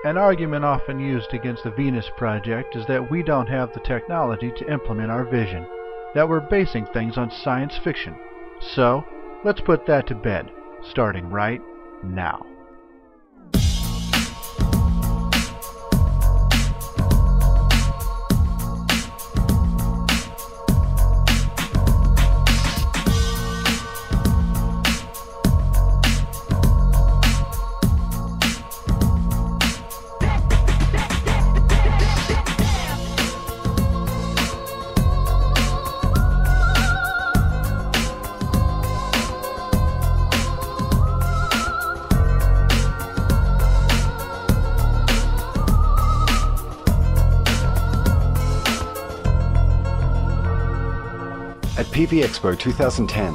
An argument often used against the Venus Project is that we don't have the technology to implement our vision, that we're basing things on science fiction. So, let's put that to bed, starting right now. At PV Expo 2010,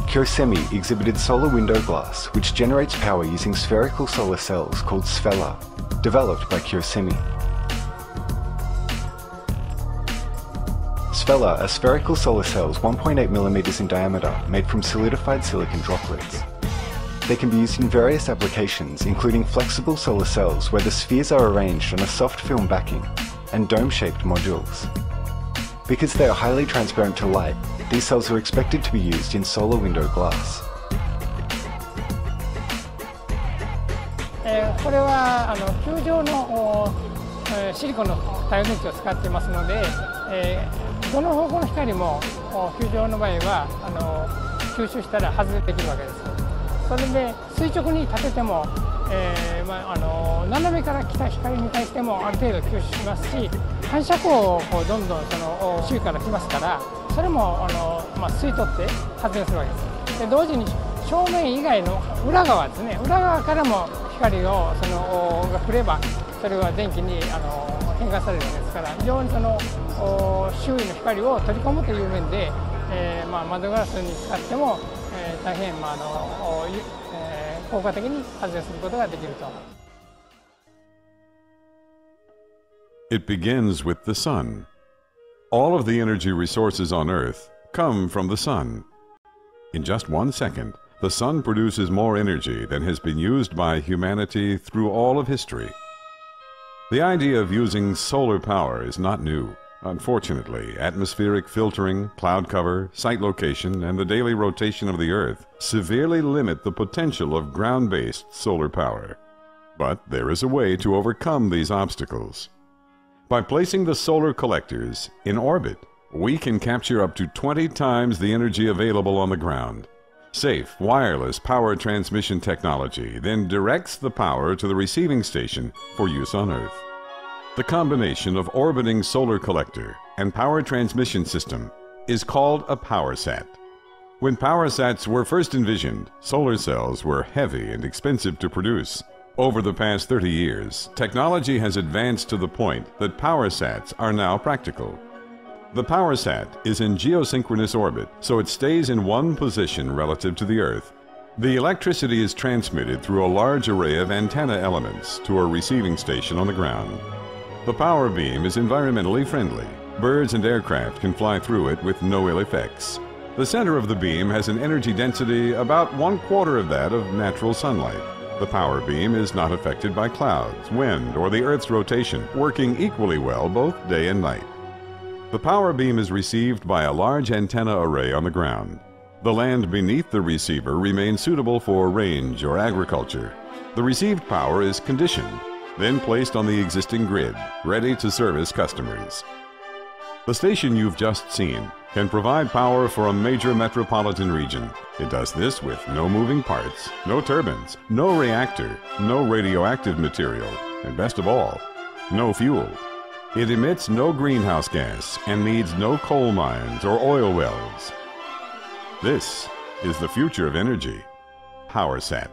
Kyocera exhibited solar window glass which generates power using spherical solar cells called Sfella, developed by Kyocera. Sfella are spherical solar cells 1.8 mm in diameter made from solidified silicon droplets. They can be used in various applications, including flexible solar cells where the spheres are arranged on a soft film backing, and dome-shaped modules. Because they are highly transparent to light, these cells are expected to be used in solar window glass. これは球状のシリコンの太陽電池を使っていますので、どの方向の光も球状の場合は吸収したら外れてくるわけです。それで垂直に立てても、斜めから来た光に対してもある程度吸収しますし、反射光をどんどん周囲から来ますから、それも吸い取って発電するわけです。で同時に正面以外の裏側ですね、裏側からも光が来ればそれは電気に変換されるわけですから、非常に周囲の光を取り込むという面で、窓ガラスに使っても、大変効果的に発電することができると。It begins with the sun. All of the energy resources on Earth come from the sun. In just 1 second, the sun produces more energy than has been used by humanity through all of history. The idea of using solar power is not new. Unfortunately, atmospheric filtering, cloud cover, site location, and the daily rotation of the Earth severely limit the potential of ground-based solar power. But there is a way to overcome these obstacles. By placing the solar collectors in orbit, we can capture up to 20 times the energy available on the ground. Safe, wireless power transmission technology then directs the power to the receiving station for use on Earth. The combination of orbiting solar collector and power transmission system is called a PowerSat. When PowerSats were first envisioned, solar cells were heavy and expensive to produce. Over the past 30 years, technology has advanced to the point that PowerSats are now practical. The PowerSat is in geosynchronous orbit, so it stays in one position relative to the Earth. The electricity is transmitted through a large array of antenna elements to a receiving station on the ground. The power beam is environmentally friendly. Birds and aircraft can fly through it with no ill effects. The center of the beam has an energy density about 1/4 of that of natural sunlight. The power beam is not affected by clouds, wind, or the Earth's rotation, working equally well both day and night. The power beam is received by a large antenna array on the ground. The land beneath the receiver remains suitable for range or agriculture. The received power is conditioned, then placed on the existing grid, ready to service customers. The station you've just seen can provide power for a major metropolitan region. It does this with no moving parts, no turbines, no reactor, no radioactive material, and best of all, no fuel. It emits no greenhouse gas and needs no coal mines or oil wells. This is the future of energy. PowerSat.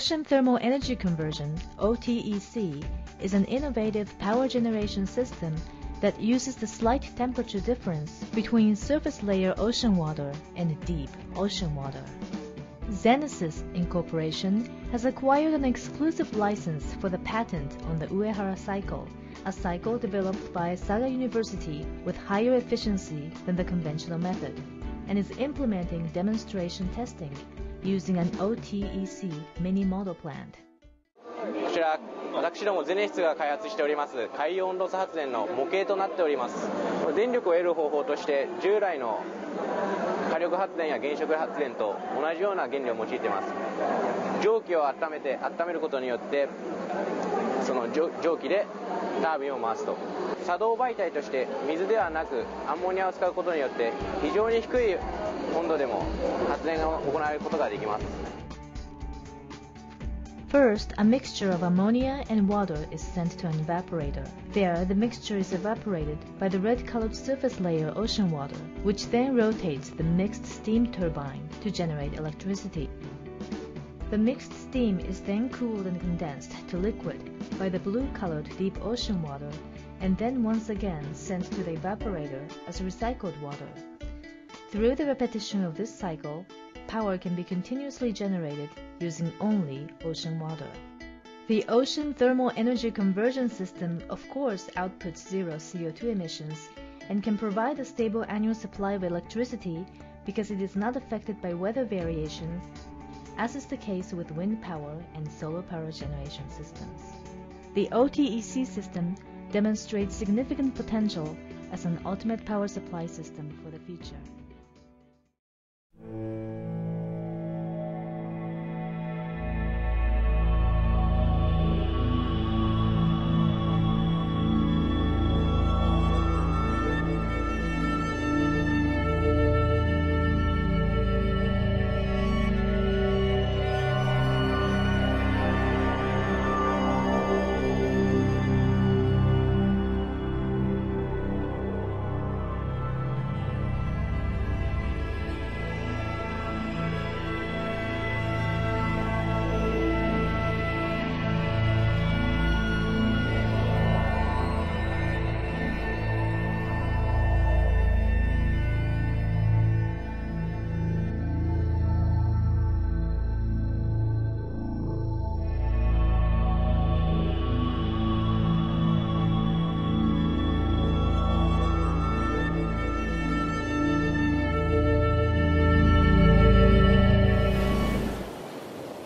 Ocean Thermal Energy Conversion, OTEC, is an innovative power generation system that uses the slight temperature difference between surface layer ocean water and deep ocean water. Zenesis Incorporation has acquired an exclusive license for the patent on the Uehara cycle, a cycle developed by Saga University with higher efficiency than the conventional method, and is implementing demonstration testing using an OTEC mini model plant. こちら私どもゼネシスが開発しております海温ロス発電の模型となっております。電力を得る方法として従来の火力発電や原子力発電と同じような原理を用いています。蒸気を温めることによってその蒸気でタービンを回すと。作動媒体として水ではなくアンモニアを使うことによって非常に低い温度でも発電が行われることができます。First, a mixture of ammonia and water is sent to an evaporator. There, the mixture is evaporated by the red-colored surface layer ocean water, which then rotates the mixed steam turbine to generate electricity. The mixed steam is then cooled and condensed to liquid by the blue-colored deep ocean water, and then once again sent to the evaporator as recycled water. Through the repetition of this cycle, power can be continuously generated using only ocean water. The Ocean Thermal Energy Conversion System of course outputs zero CO2 emissions and can provide a stable annual supply of electricity because it is not affected by weather variations, as is the case with wind power and solar power generation systems. The OTEC system demonstrates significant potential as an ultimate power supply system for the future.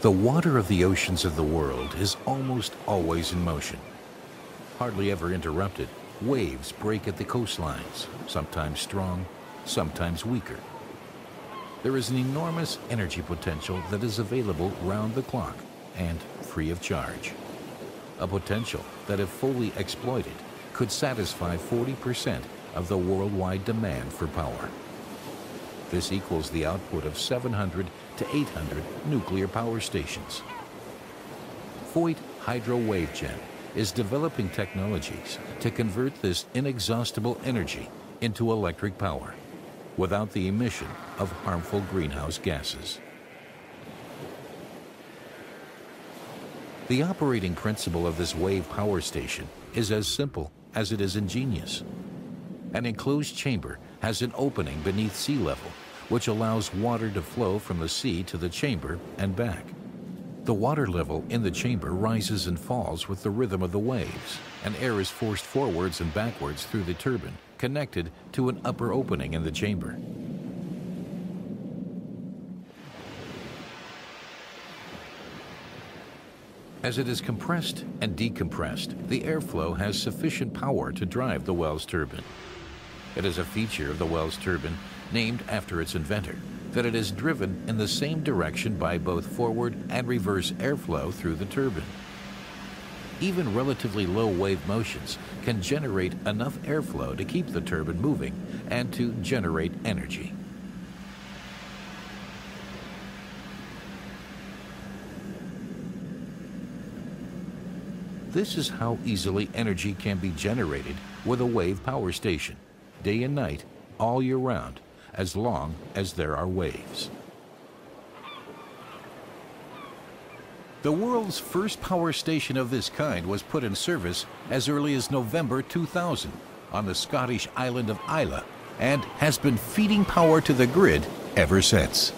The water of the oceans of the world is almost always in motion. Hardly ever interrupted, waves break at the coastlines, sometimes strong, sometimes weaker. There is an enormous energy potential that is available round the clock and free of charge. A potential that, if fully exploited, could satisfy 40% of the worldwide demand for power. This equals the output of 700 to 800 nuclear power stations. Voith Hydro WaveGen is developing technologies to convert this inexhaustible energy into electric power without the emission of harmful greenhouse gases. The operating principle of this wave power station is as simple as it is ingenious. An enclosed chamber has an opening beneath sea level which allows water to flow from the sea to the chamber and back. The water level in the chamber rises and falls with the rhythm of the waves, and air is forced forwards and backwards through the turbine, connected to an upper opening in the chamber. As it is compressed and decompressed, the airflow has sufficient power to drive the Wells turbine. It is a feature of the Wells turbine, named after its inventor, that it is driven in the same direction by both forward and reverse airflow through the turbine. Even relatively low wave motions can generate enough airflow to keep the turbine moving and to generate energy. This is how easily energy can be generated with a wave power station, day and night, all year round, as long as there are waves. The world's first power station of this kind was put in service as early as November 2000 on the Scottish island of Islay and has been feeding power to the grid ever since.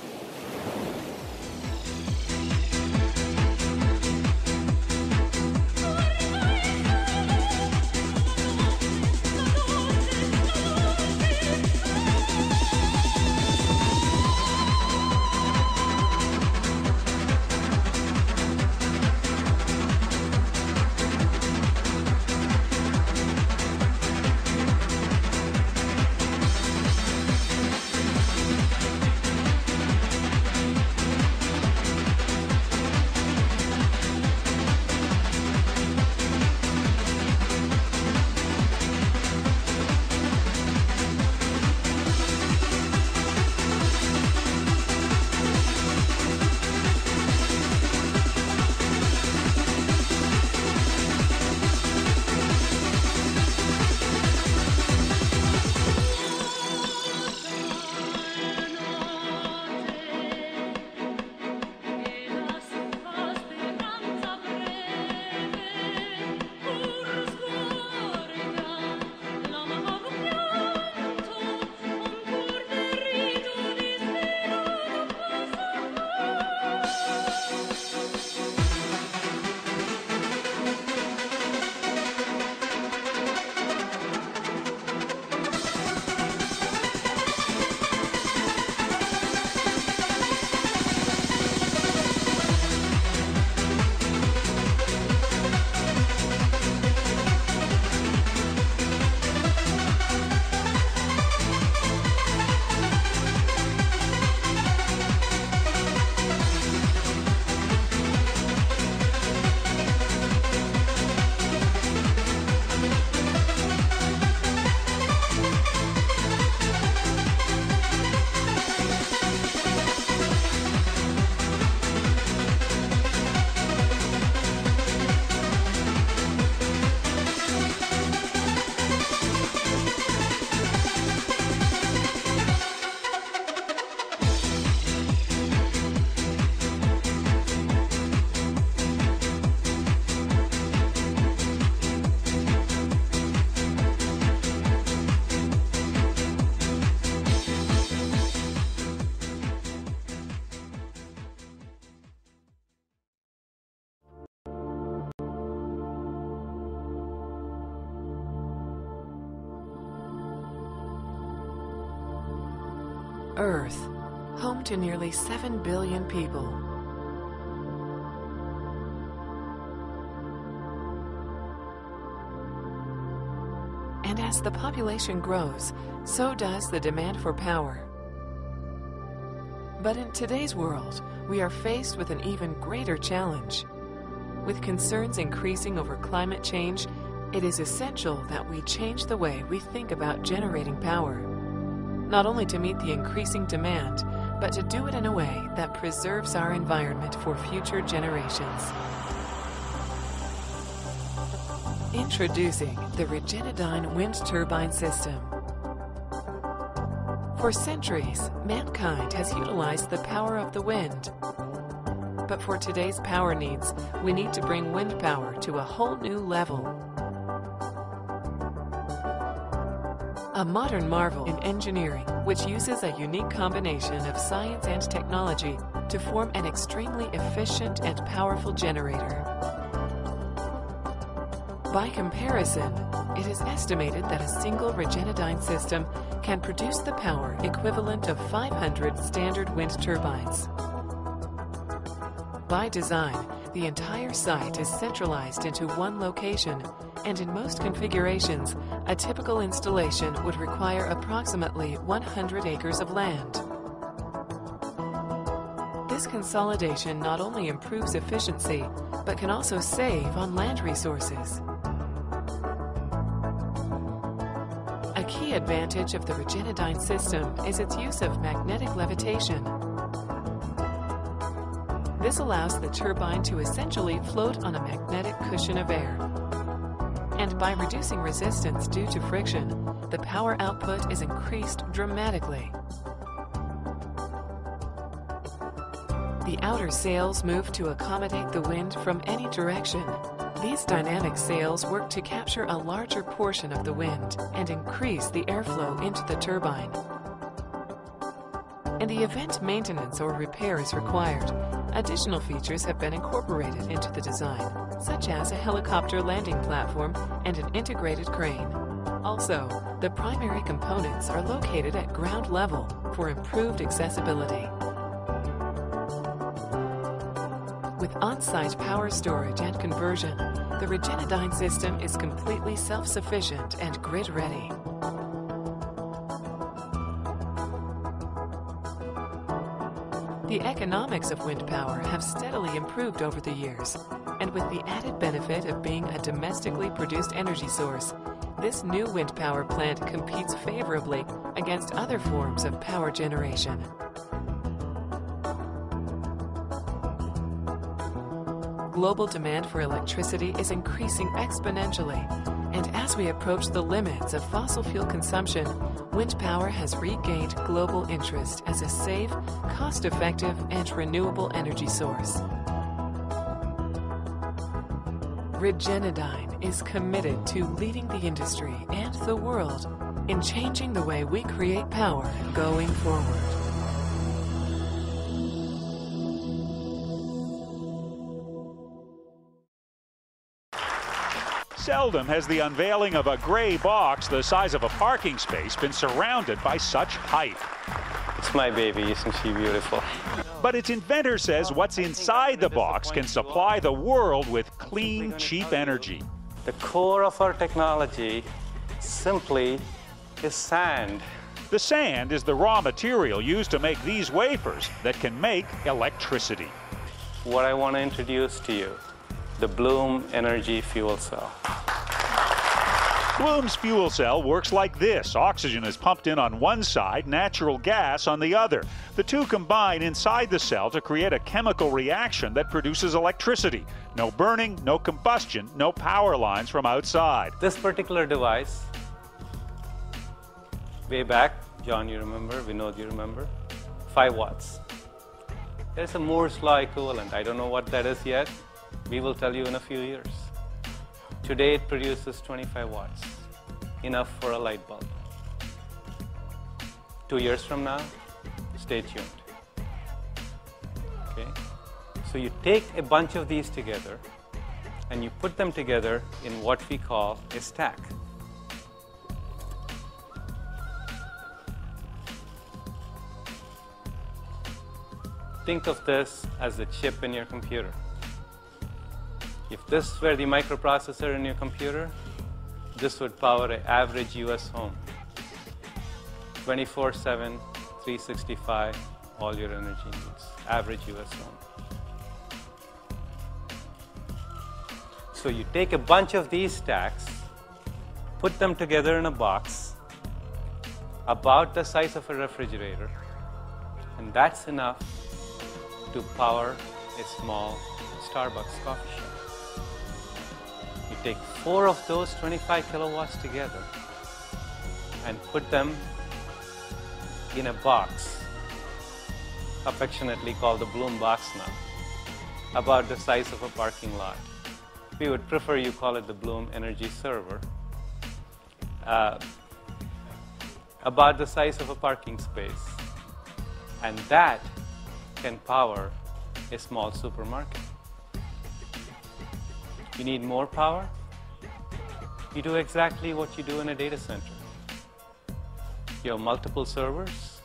Earth, home to nearly 7 billion people. And as the population grows, so does the demand for power. But in today's world, we are faced with an even greater challenge. With concerns increasing over climate change, it is essential that we change the way we think about generating power, not only to meet the increasing demand, but to do it in a way that preserves our environment for future generations. Introducing the Regenedyne wind turbine system. For centuries, mankind has utilized the power of the wind. But for today's power needs, we need to bring wind power to a whole new level. A modern marvel in engineering, which uses a unique combination of science and technology to form an extremely efficient and powerful generator. By comparison, it is estimated that a single Regenedyne system can produce the power equivalent of 500 standard wind turbines. By design, the entire site is centralized into one location, and in most configurations, a typical installation would require approximately 100 acres of land. This consolidation not only improves efficiency, but can also save on land resources. A key advantage of the Regenedyne system is its use of magnetic levitation. This allows the turbine to essentially float on a magnetic cushion of air. And by reducing resistance due to friction, the power output is increased dramatically. The outer sails move to accommodate the wind from any direction. These dynamic sails work to capture a larger portion of the wind and increase the airflow into the turbine. In the event maintenance or repair is required, additional features have been incorporated into the design, such as a helicopter landing platform and an integrated crane. Also, the primary components are located at ground level for improved accessibility. With on-site power storage and conversion, the Regenodyne system is completely self-sufficient and grid-ready. The economics of wind power have steadily improved over the years, and with the added benefit of being a domestically produced energy source, this new wind power plant competes favorably against other forms of power generation. Global demand for electricity is increasing exponentially, and as we approach the limits of fossil fuel consumption, wind power has regained global interest as a safe, cost-effective, and renewable energy source. Regenodyne is committed to leading the industry and the world in changing the way we create power going forward. Seldom has the unveiling of a gray box the size of a parking space been surrounded by such hype. It's my baby, isn't she beautiful? But its inventor says what's inside the box can supply the world with clean, cheap energy. The core of our technology simply is sand. The sand is the raw material used to make these wafers that can make electricity. What I want to introduce to you, the Bloom Energy Fuel Cell. Bloom's fuel cell works like this. Oxygen is pumped in on one side, natural gas on the other. The two combine inside the cell to create a chemical reaction that produces electricity. No burning, no combustion, no power lines from outside. This particular device, way back, John, you remember, Vinod, you remember, 5 watts. There's a Moore's Law equivalent. I don't know what that is yet. We will tell you in a few years. Today it produces 25 watts, enough for a light bulb. 2 years from now, stay tuned. Okay? So you take a bunch of these together and you put them together in what we call a stack. Think of this as the chip in your computer. If this were the microprocessor in your computer, this would power an average US home. 24/7, 365, all your energy needs. Average US home. So you take a bunch of these stacks, put them together in a box about the size of a refrigerator, and that's enough to power a small Starbucks coffee shop. You take 4 of those 25 kilowatts together and put them in a box, affectionately called the Bloom box now, about the size of a parking lot. We would prefer you call it the Bloom Energy Server. About the size of a parking space. And that can power a small supermarket. You need more power? You do exactly what you do in a data center. You have multiple servers,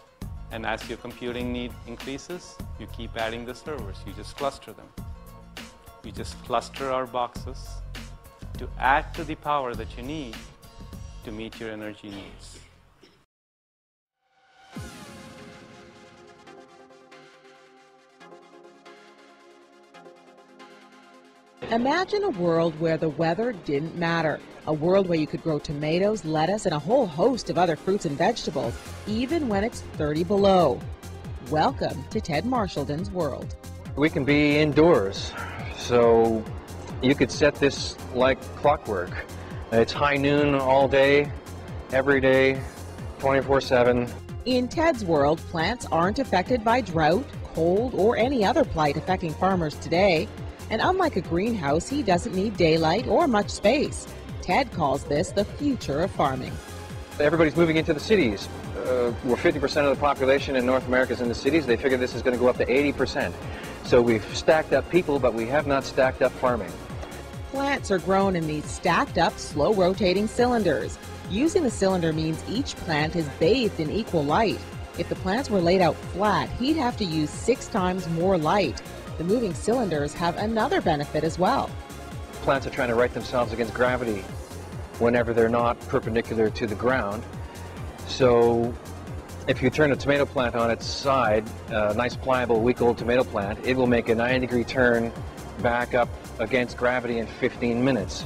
and as your computing need increases, you keep adding the servers. You just cluster them. We just cluster our boxes to add to the power that you need to meet your energy needs. Imagine a world where the weather didn't matter. A world where you could grow tomatoes, lettuce, and a whole host of other fruits and vegetables, even when it's 30 below. Welcome to Ted Marshallden's world. We can be indoors, so you could set this like clockwork. It's high noon all day, every day, 24/7. In Ted's world, plants aren't affected by drought, cold, or any other plight affecting farmers today. And unlike a greenhouse, he doesn't need daylight or much space. Ted calls this the future of farming. Everybody's moving into the cities. We're 50% of the population in North America is in the cities. They figure this is going to go up to 80%. So we've stacked up people, but we have not stacked up farming. Plants are grown in these stacked up, slow-rotating cylinders. Using the cylinder means each plant is bathed in equal light. If the plants were laid out flat, he'd have to use 6 times more light. The moving cylinders have another benefit as well. Plants are trying to right themselves against gravity whenever they're not perpendicular to the ground. So if you turn a tomato plant on its side, a nice pliable week-old tomato plant, it will make a 90-degree turn back up against gravity in 15 minutes.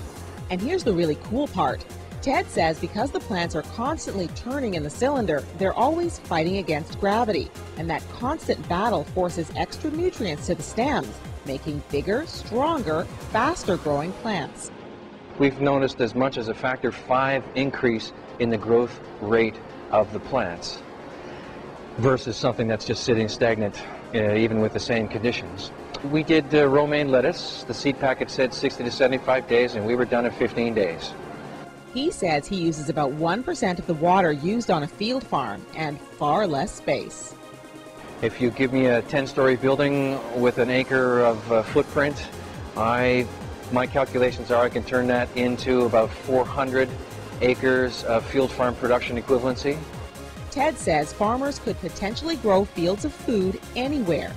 And here's the really cool part. Ted says because the plants are constantly turning in the cylinder, they're always fighting against gravity. And that constant battle forces extra nutrients to the stems, making bigger, stronger, faster-growing plants. We've noticed as much as a factor 5 increase in the growth rate of the plants versus something that's just sitting stagnant, even with the same conditions. We did romaine lettuce. The seed packet said 60 to 75 days, and we were done in 15 days. He says he uses about 1% of the water used on a field farm and far less space. If you give me a 10-story building with an acre of footprint, my calculations are I can turn that into about 400 acres of field farm production equivalency. Ted says farmers could potentially grow fields of food anywhere.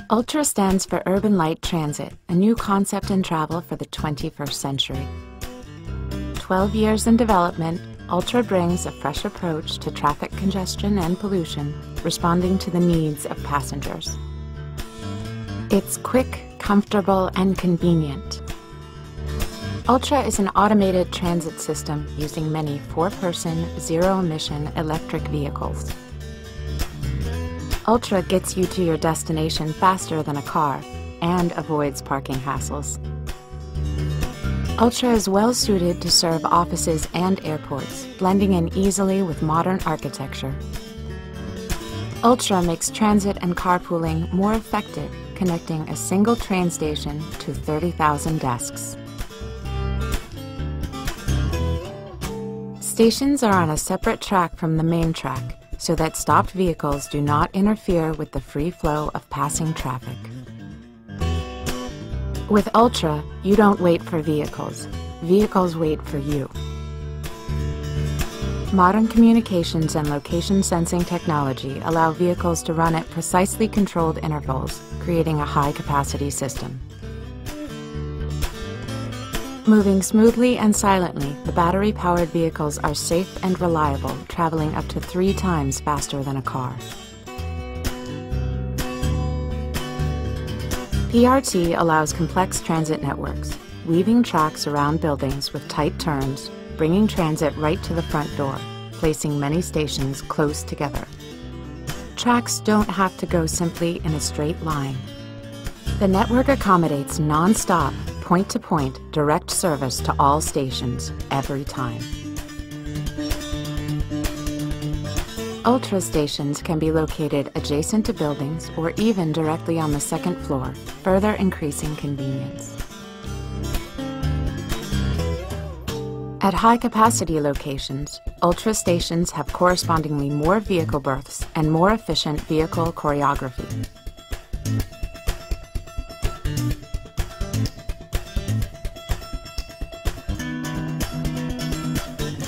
ULTRA stands for Urban Light Transit, a new concept in travel for the 21st century. 12 years in development, ULTRA brings a fresh approach to traffic congestion and pollution, responding to the needs of passengers. It's quick, comfortable, and convenient. ULTRA is an automated transit system using many 4-person, zero-emission electric vehicles. ULTRA gets you to your destination faster than a car and avoids parking hassles. ULTRA is well suited to serve offices and airports, blending in easily with modern architecture. ULTRA makes transit and carpooling more effective, connecting a single train station to 30,000 desks. Stations are on a separate track from the main track, so that stopped vehicles do not interfere with the free flow of passing traffic. With ULTRA, you don't wait for vehicles. Vehicles wait for you. Modern communications and location sensing technology allow vehicles to run at precisely controlled intervals, creating a high-capacity system. Moving smoothly and silently, the battery-powered vehicles are safe and reliable, traveling up to 3 times faster than a car. PRT allows complex transit networks, weaving tracks around buildings with tight turns, bringing transit right to the front door, placing many stations close together. Tracks don't have to go simply in a straight line. The network accommodates non-stop, point-to-point direct service to all stations every time. ULTRA stations can be located adjacent to buildings or even directly on the second floor, further increasing convenience. At high-capacity locations, ULTRA stations have correspondingly more vehicle berths and more efficient vehicle choreography.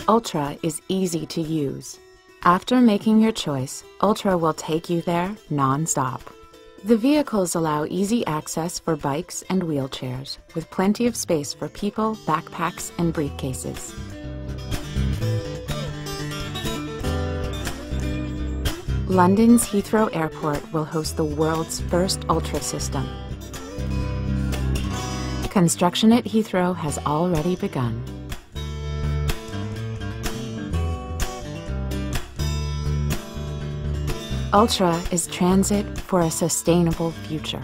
ULTRA is easy to use. After making your choice, Ultra will take you there non-stop. The vehicles allow easy access for bikes and wheelchairs, with plenty of space for people, backpacks, and briefcases. London's Heathrow Airport will host the world's first Ultra system. Construction at Heathrow has already begun. Ultra is transit for a sustainable future.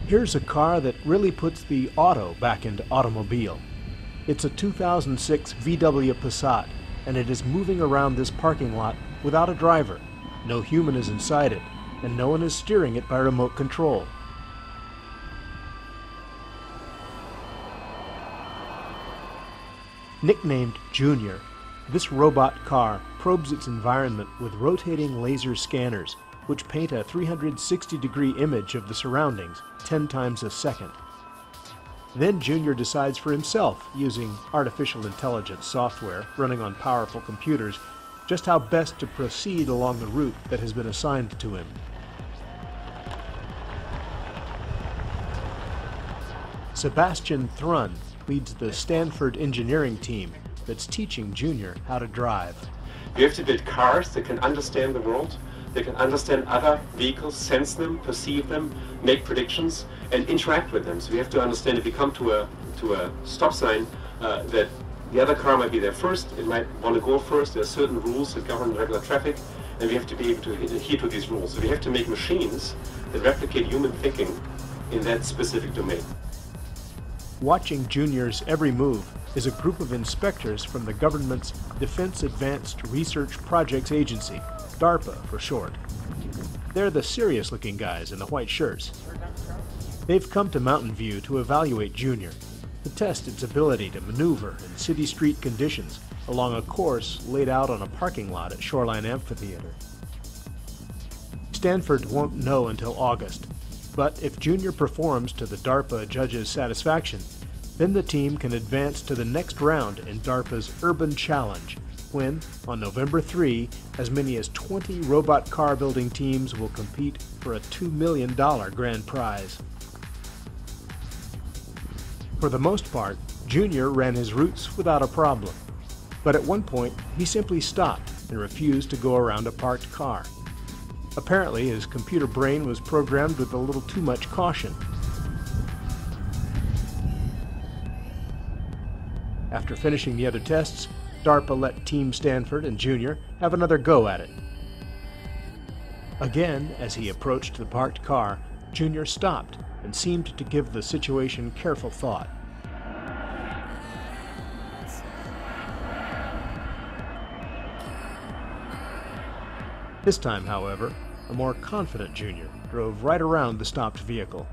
Here's a car that really puts the auto back into automobile. It's a 2006 VW Passat, and it is moving around this parking lot without a driver. No human is inside it, and no one is steering it by remote control. Nicknamed Junior, this robot car probes its environment with rotating laser scanners, which paint a 360-degree image of the surroundings 10 times a second. Then Junior decides for himself, using artificial intelligence software running on powerful computers, just how best to proceed along the route that has been assigned to him. Sebastian Thrun leads the Stanford engineering team that's teaching Junior how to drive. You have to build cars that can understand the world, they can understand other vehicles, sense them, perceive them, make predictions, and interact with them. So we have to understand if we come to a stop sign that the other car might be there first, it might want to go first, there are certain rules that govern regular traffic, and we have to be able to adhere to these rules. So we have to make machines that replicate human thinking in that specific domain. Watching Junior's every move is a group of inspectors from the government's Defense Advanced Research Projects Agency, DARPA for short. They're the serious-looking guys in the white shirts. They've come to Mountain View to evaluate Junior, to test its ability to maneuver in city street conditions along a course laid out on a parking lot at Shoreline Amphitheater. Stanford won't know until August, but if Junior performs to the DARPA judge's satisfaction, then the team can advance to the next round in DARPA's Urban Challenge, when, on November 3, as many as 20 robot car building teams will compete for a $2 million grand prize. For the most part, Junior ran his routes without a problem, but at one point he simply stopped and refused to go around a parked car. Apparently, his computer brain was programmed with a little too much caution. After finishing the other tests, DARPA let Team Stanford and Junior have another go at it. Again, as he approached the parked car, Junior stopped and seemed to give the situation careful thought. This time, however, a more confident Junior drove right around the stopped vehicle.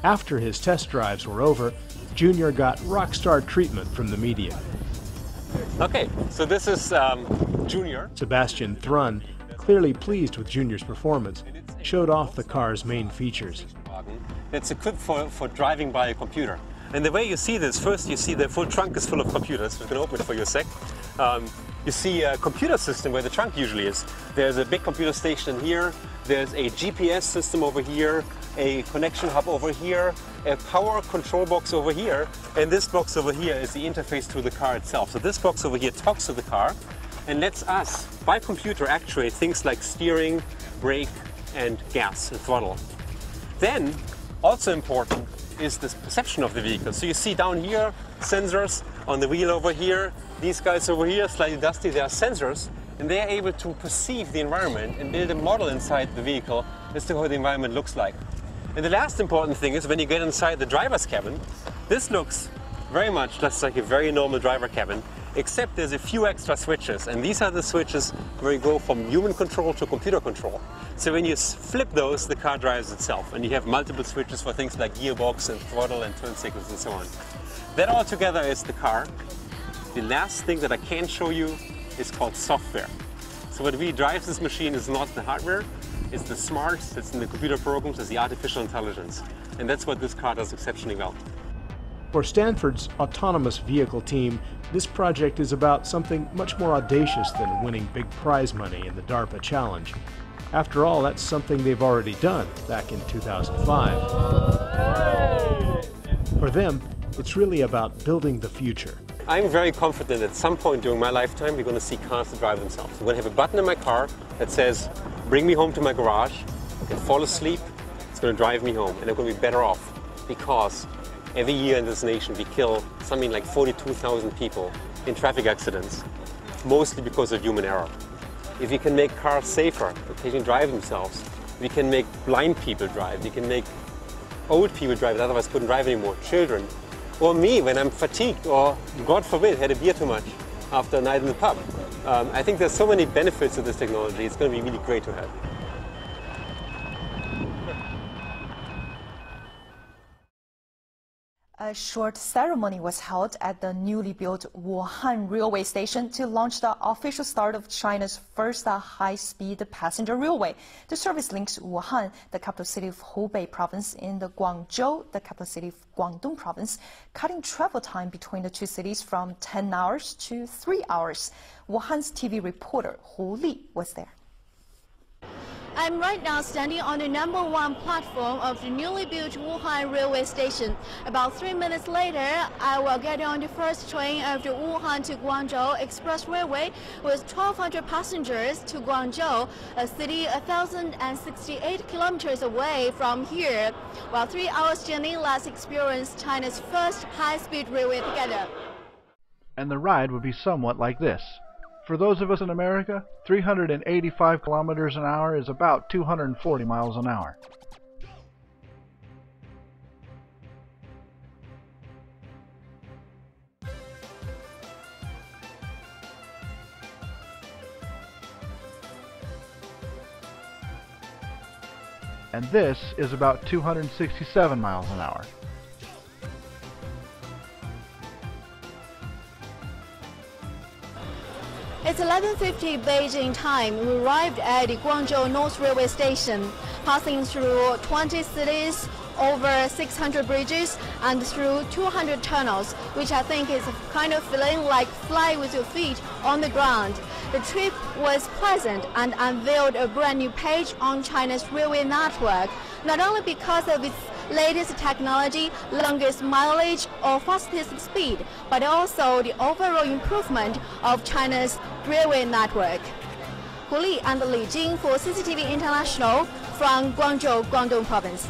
After his test drives were over, Junior got rock star treatment from the media. Okay, so this is Junior. Sebastian Thrun, clearly pleased with Junior's performance, showed off the car's main features. It's equipped for driving by a computer. And the way you see this, first you see the full trunk is full of computers. We can open it for you a sec. You see a computer system where the trunk usually is. There's a big computer station here. There's a GPS system over here, a connection hub over here, a power control box over here, and this box over here is the interface to the car itself. So this box over here talks to the car and lets us, by computer, actuate things like steering, brake, and gas and throttle. Then, also important, is this perception of the vehicle. So you see down here, sensors on the wheel over here, these guys over here, slightly dusty, they are sensors, and they are able to perceive the environment and build a model inside the vehicle as to how the environment looks like. And the last important thing is when you get inside the driver's cabin, this looks very much just like a very normal driver cabin, except there's a few extra switches, and these are the switches where you go from human control to computer control. So when you flip those, the car drives itself, and you have multiple switches for things like gearbox and throttle and turn signals and so on. That all together is the car. The last thing that I can show you is called software. So what really drives this machine is not the hardware, it's the smarts, it's in the computer programs, it's the artificial intelligence. And that's what this car does exceptionally well. For Stanford's autonomous vehicle team, this project is about something much more audacious than winning big prize money in the DARPA challenge. After all, that's something they've already done back in 2005. For them, it's really about building the future. I'm very confident at some point during my lifetime we're going to see cars that drive themselves. I'm going to have a button in my car that says, bring me home to my garage, I can fall asleep, it's going to drive me home, and I'm going to be better off because every year in this nation we kill something like 42,000 people in traffic accidents, mostly because of human error. If we can make cars safer, they can drive themselves, we can make blind people drive, we can make old people drive that otherwise couldn't drive anymore, children, or me when I'm fatigued or, God forbid, had a beer too much after a night in the pub. I think there's so many benefits to this technology, it's going to be really great to have. A short ceremony was held at the newly built Wuhan railway station to launch the official start of China's first high-speed passenger railway. The service links Wuhan, the capital city of Hubei province, in the Guangzhou, the capital city of Guangdong province, cutting travel time between the two cities from 10 hours to 3 hours. Wuhan's TV reporter Hu Li was there. I'm right now standing on the #1 platform of the newly built Wuhan railway station. About 3 minutes later, I will get on the first train of the Wuhan to Guangzhou Express Railway with 1,200 passengers to Guangzhou, a city 1,068 kilometers away from here. While 3 hours journey, let's experience China's first high-speed railway together. And the ride would be somewhat like this. For those of us in America, 385 kilometers an hour is about 240 miles an hour. And this is about 267 miles an hour. It's 11:50 Beijing time. We arrived at the Guangzhou North Railway Station, passing through 20 cities, over 600 bridges, and through 200 tunnels, which I think is kind of feeling like fly with your feet on the ground. The trip was pleasant and unveiled a brand new page on China's railway network, not only because of its latest technology, longest mileage, or fastest speed, but also the overall improvement of China's railway network. Hu Li and Li Jing for CCTV International from Guangzhou, Guangdong Province.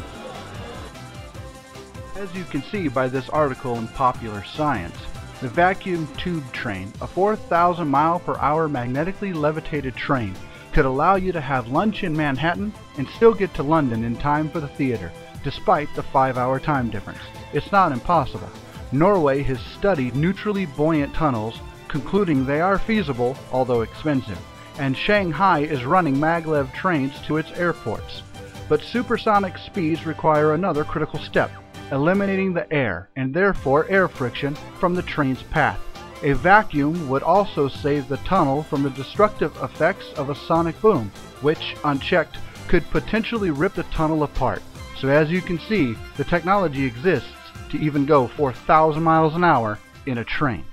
As you can see by this article in Popular Science, the vacuum tube train, a 4,000 mile per hour magnetically levitated train, could allow you to have lunch in Manhattan and still get to London in time for the theater, despite the 5-hour time difference. It's not impossible. Norway has studied neutrally buoyant tunnels, concluding they are feasible, although expensive, and Shanghai is running maglev trains to its airports. But supersonic speeds require another critical step, eliminating the air, and therefore air friction, from the train's path. A vacuum would also save the tunnel from the destructive effects of a sonic boom, which, unchecked, could potentially rip the tunnel apart. So as you can see, the technology exists to even go 4,000 miles an hour in a train.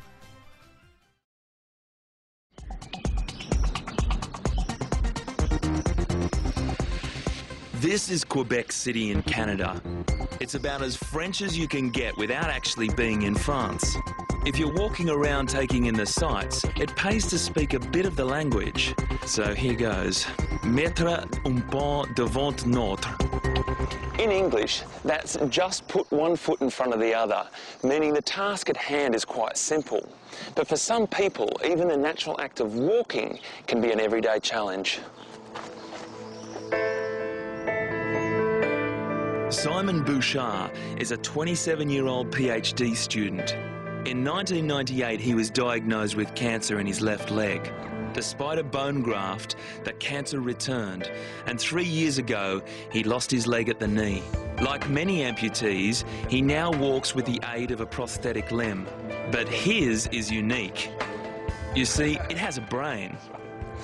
This is Quebec City in Canada. It's about as French as you can get without actually being in France. If you're walking around taking in the sights, it pays to speak a bit of the language. So here goes. Mettre un pas devant l'autre. In English, that's just put one foot in front of the other, meaning the task at hand is quite simple. But for some people, even the natural act of walking can be an everyday challenge. Simon Bouchard is a 27-year-old PhD student. In 1998, he was diagnosed with cancer in his left leg. Despite a bone graft, the cancer returned, and 3 years ago, he lost his leg at the knee. Like many amputees, he now walks with the aid of a prosthetic limb, but his is unique. You see, it has a brain.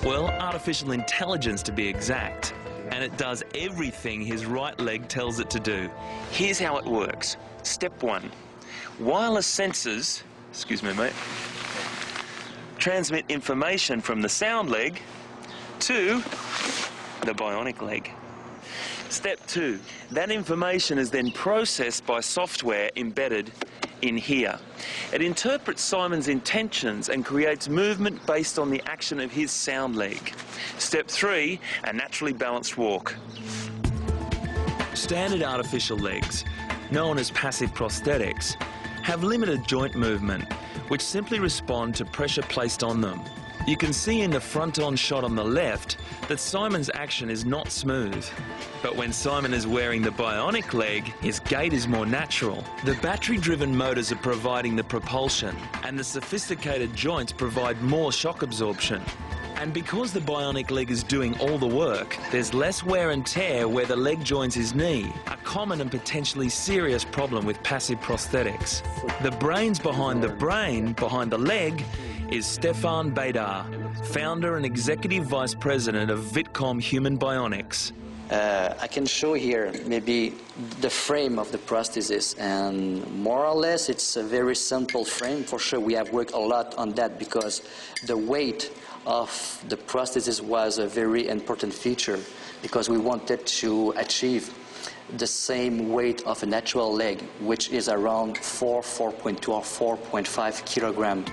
Well, artificial intelligence to be exact. And it does everything his right leg tells it to do. Here's how it works. Step 1. Wireless sensors, excuse me mate, transmit information from the sound leg to the bionic leg. Step 2. That information is then processed by software embedded in here. It interprets Simon's intentions and creates movement based on the action of his sound leg. Step 3, a naturally balanced walk. Standard artificial legs, known as passive prosthetics, have limited joint movement, which simply respond to pressure placed on them. You can see in the front-on shot on the left that Simon's action is not smooth. But when Simon is wearing the bionic leg, his gait is more natural. The battery-driven motors are providing the propulsion, and the sophisticated joints provide more shock absorption. And because the bionic leg is doing all the work, there's less wear and tear where the leg joins his knee, a common and potentially serious problem with passive prosthetics. The brains behind the leg, is Stefan Bader, founder and executive vice president of Vitcom Human Bionics. I can show here maybe the frame of the prosthesis, and more or less it's a very simple frame. For sure we have worked a lot on that because the weight of the prosthesis was a very important feature because we wanted to achieve the same weight of a natural leg, which is around 4.2 or 4.5 kilograms.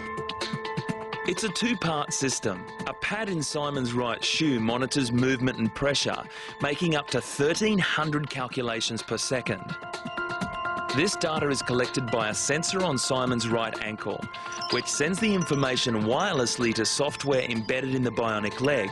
It's a two-part system. A pad in Simon's right shoe monitors movement and pressure, making up to 1,300 calculations per second. This data is collected by a sensor on Simon's right ankle, which sends the information wirelessly to software embedded in the bionic leg.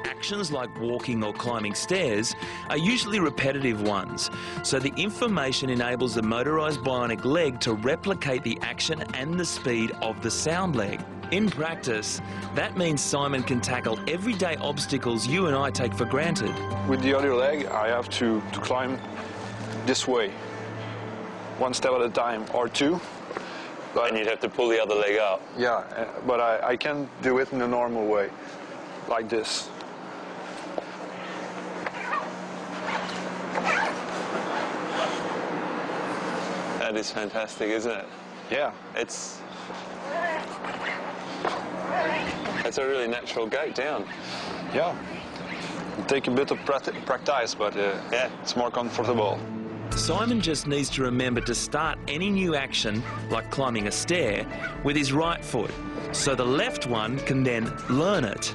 Actions like walking or climbing stairs are usually repetitive ones, so the information enables the motorized bionic leg to replicate the action and the speed of the sound leg. In practice, that means Simon can tackle everyday obstacles you and I take for granted. With the other leg, I have to climb this way, one step at a time, or two. But and you'd have to pull the other leg up. Yeah, but I can do it in a normal way, like this. That is fantastic, isn't it? Yeah. It's a really natural gait down. Yeah. Take a bit of practice, but yeah, it's more comfortable. Simon just needs to remember to start any new action, like climbing a stair, with his right foot, so the left one can then learn it.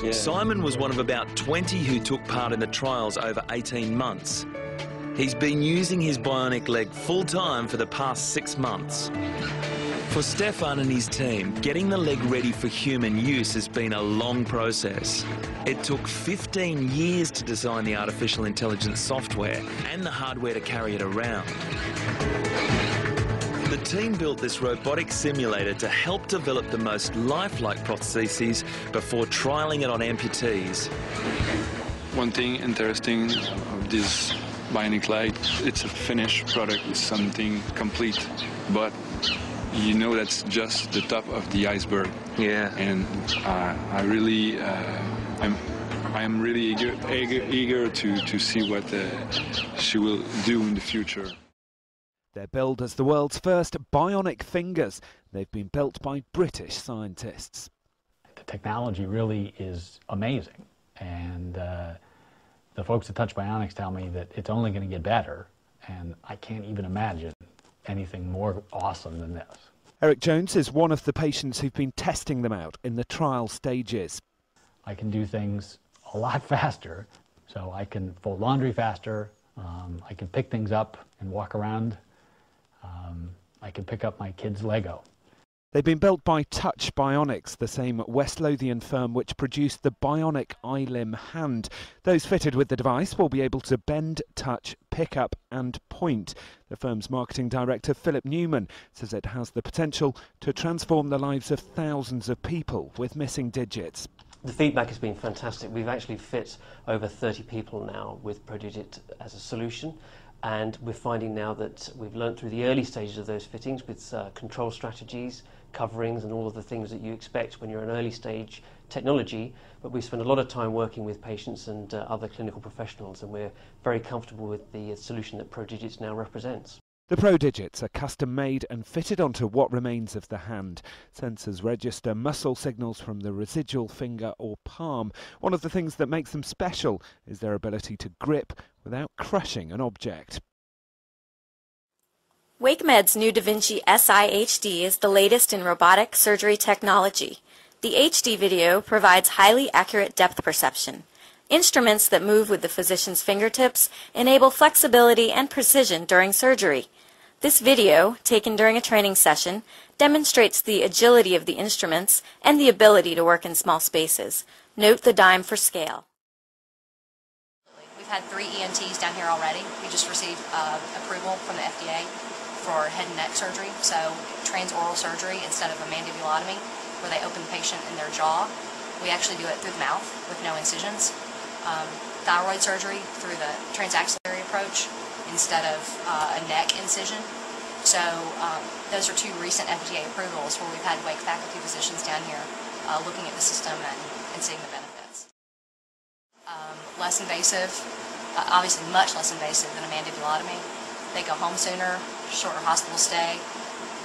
Yeah. Simon was one of about 20 who took part in the trials over 18 months. He's been using his bionic leg full-time for the past 6 months. For Stefan and his team, getting the leg ready for human use has been a long process. It took 15 years to design the artificial intelligence software and the hardware to carry it around. The team built this robotic simulator to help develop the most lifelike prostheses before trialling it on amputees. One thing interesting of this bionic leg, it's a finished product, it's something complete, but you know that's just the top of the iceberg. Yeah. And I'm really eager to see what she will do in the future. They're billed as the world's first bionic fingers. They've been built by British scientists. The technology really is amazing, and the folks at Touch Bionics tell me that it's only going to get better, and I can't even imagine anything more awesome than this. Eric Jones is one of the patients who've been testing them out in the trial stages. I can do things a lot faster, so I can fold laundry faster, I can pick things up and walk around, I can pick up my kid's Lego. They've been built by Touch Bionics, the same West Lothian firm which produced the bionic iLimb hand. Those fitted with the device will be able to bend, touch, pick up and point. The firm's marketing director, Philip Newman, says it has the potential to transform the lives of thousands of people with missing digits. The feedback has been fantastic. We've actually fit over 30 people now with ProDigit as a solution. And we're finding now that we've learned through the early stages of those fittings with control strategies, coverings, and all of the things that you expect when you're an early stage technology. But we spend a lot of time working with patients and other clinical professionals, and we're very comfortable with the solution that ProDigits now represents. The ProDigits are custom-made and fitted onto what remains of the hand. Sensors register muscle signals from the residual finger or palm. One of the things that makes them special is their ability to grip without crushing an object. WakeMed's new Da Vinci Si HD is the latest in robotic surgery technology. The HD video provides highly accurate depth perception. Instruments that move with the physician's fingertips enable flexibility and precision during surgery. This video, taken during a training session, demonstrates the agility of the instruments and the ability to work in small spaces. Note the dime for scale. We've had 3 ENTs down here already. We just received approval from the FDA for head and neck surgery, so transoral surgery instead of a mandibulotomy, where they open the patient in their jaw. We actually do it through the mouth with no incisions. Thyroid surgery through the transaxillary approach instead of a neck incision. So those are 2 recent FDA approvals where we've had Wake faculty physicians down here looking at the system and seeing the benefits. Less invasive, obviously much less invasive than a mandibulotomy. They go home sooner, shorter hospital stay,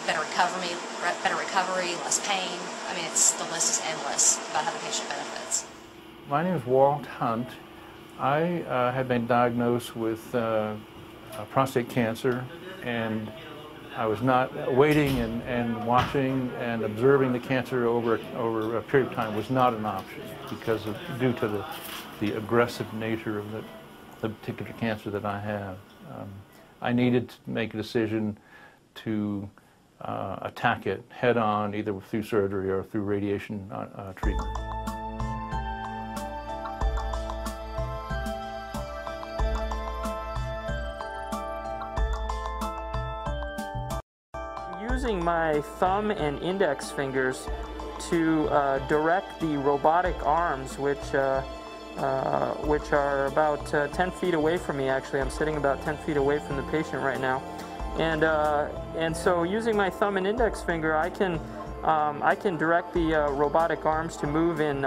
better recovery, less pain. I mean, the list is endless about how the patient benefits. My name is Walt Hunt. I had been diagnosed with prostate cancer, and I was not waiting and watching and observing the cancer over a period of time was not an option due to the aggressive nature of the particular cancer that I have. I needed to make a decision to attack it head on, either through surgery or through radiation treatment. Using my thumb and index fingers to direct the robotic arms, which are about 10 feet away from me. Actually, I'm sitting about 10 feet away from the patient right now, and so using my thumb and index finger, I can direct the robotic arms to move in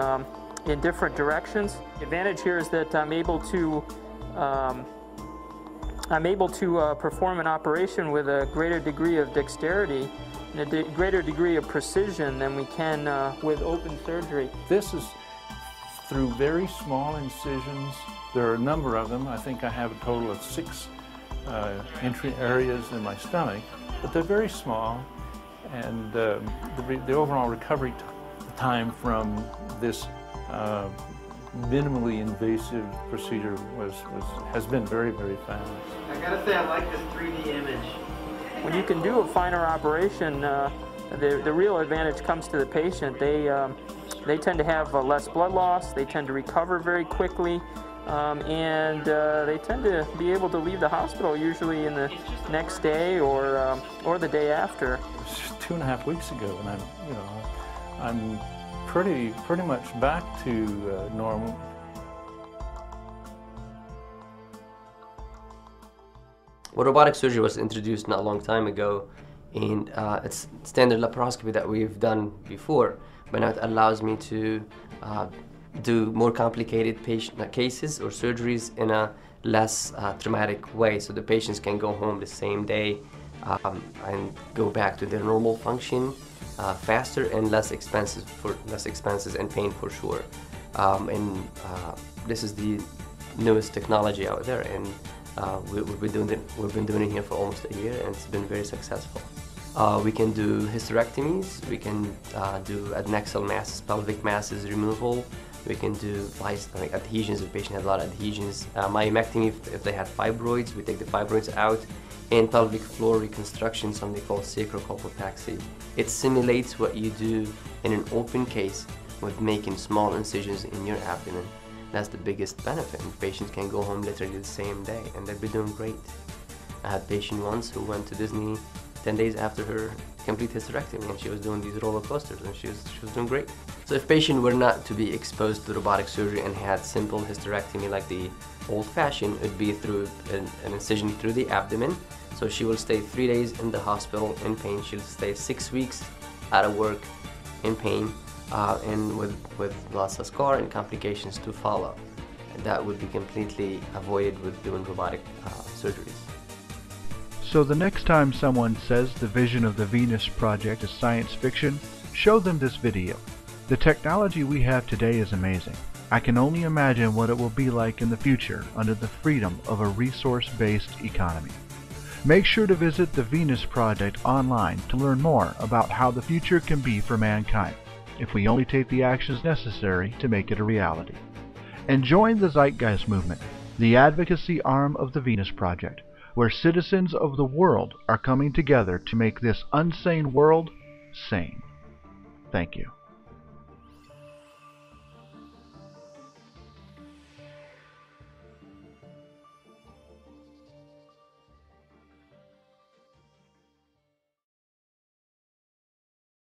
different directions. The advantage here is that I'm able to perform an operation with a greater degree of dexterity and a greater degree of precision than we can with open surgery. This is through very small incisions. There are a number of them. I think I have a total of 6 entry areas in my stomach, but they're very small, and the overall recovery time from this minimally invasive procedure has been very, very fast. I gotta say, I like this 3D image. When you can do a finer operation, the real advantage comes to the patient. They tend to have less blood loss, they tend to recover very quickly, and they tend to be able to leave the hospital usually in the next day or the day after. It was 2.5 weeks ago, and I'm pretty much back to normal. Well, robotic surgery was introduced not a long time ago, and it's standard laparoscopy that we've done before, but now it allows me to do more complicated patient cases or surgeries in a less traumatic way, so the patients can go home the same day and go back to their normal function faster and less expenses and pain for sure. This is the newest technology out there, and we've been doing it here for almost a year, and it's been very successful. We can do hysterectomies, we can do adnexal masses, pelvic masses removal, we can do adhesions if the patient has a lot of adhesions. Myomectomy if they have fibroids, we take the fibroids out, and pelvic floor reconstruction, something called sacrocolpopexy. It simulates what you do in an open case with making small incisions in your abdomen. That's the biggest benefit, and patients can go home literally the same day, and they'll be doing great. I had a patient once who went to Disney 10 days after her complete hysterectomy, and she was doing these roller coasters, and she was doing great. So if patient were not to be exposed to robotic surgery and had simple hysterectomy like the old-fashioned, it would be through an incision through the abdomen. So she will stay 3 days in the hospital in pain. She'll stay 6 weeks out of work in pain, and with loss of scar and complications to follow. That would be completely avoided with doing robotic surgeries. So the next time someone says the vision of the Venus Project is science fiction, show them this video. The technology we have today is amazing. I can only imagine what it will be like in the future under the freedom of a resource-based economy. Make sure to visit the Venus Project online to learn more about how the future can be for mankind, if we only take the actions necessary to make it a reality. And join the Zeitgeist movement, the advocacy arm of the Venus Project, where citizens of the world are coming together to make this unsane world sane. Thank you.